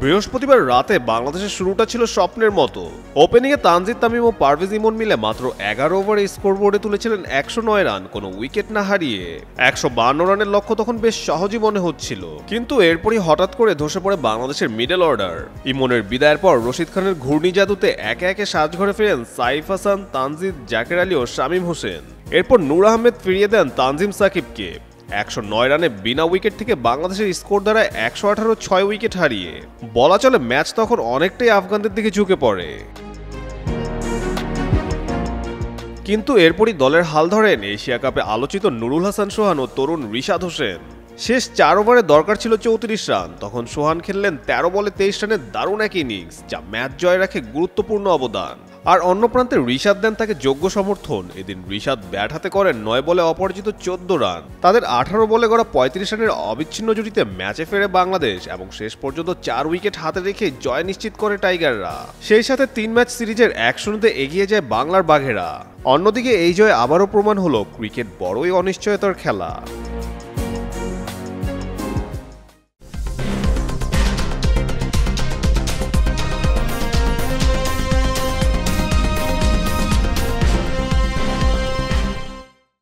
বৃহস্পতিবার রাতে বাংলাদেশের শুরুটা ছিল স্বপ্নের মতো। ওপেনিংয়ে তানজিদ তামিম ও পারভেজ ইমন মিলে মাত্র 11 ওভারে স্কোরবোর্ডে তুলেছিলেন 109 রান, কোনো উইকেট না হারিয়ে। 152 রানের লক্ষ্য তখন বেশ সহজই মনে হচ্ছিল, কিন্তু এরপরই হঠাৎ করে ধসে পড়ে বাংলাদেশের মিডল অর্ডার। ইমনের বিদায়ের পর রশিদ খানের ঘূর্ণি জাদুতে একে একে সাজঘরে ফিরেন সাইফ হাসান, তানজিদ, জাকের আলী ও শামীম হোসেন। এরপর নূর আহমেদ ফিরিয়ে দেন তানজিম সাকিবকে। 109 রানে বিনা উইকেট থেকে বাংলাদেশের স্কোর দ্বারা 118 6 উইকেট হারিয়ে বলা চলে ম্যাচ তখন অনেকটাই আফগানদের দিকে ঝুঁকে পড়ে। কিন্তু এরপরই দলের হাল ধরেন এশিয়া কাপে আলোচিত নুরুল হাসান সোহান ও তরুণ রিশাদ হোসেন। শেষ 4 ওভারে দরকার ছিল 34 রান, তখন সোহান খেললেন 13 বলে 23 রানের দারুণ এক ইনিংস, যা ম্যাচ জয় রাখে গুরুত্বপূর্ণ অবদান। আর অন্য প্রান্তে রিশাদ দেন তাকে যোগ্য সমর্থন। এদিন রিশাদ ব্যাট হাতে করেন 9 বলে অপরাজিত 14 রান। তাদের 18 বলে গড়া 35 রানের অবিচ্ছিন্ন জুটিতে ম্যাচে ফেরে বাংলাদেশ এবং শেষ পর্যন্ত 4 উইকেট হাতে রেখে জয় নিশ্চিত করে টাইগাররা। সেই সাথে 3 ম্যাচ সিরিজের 1-0-তে এগিয়ে যায় বাংলার বাঘেরা। অন্যদিকে এই জয় আবারও প্রমাণ হলো ক্রিকেট বড়ই অনিশ্চয়তার খেলা।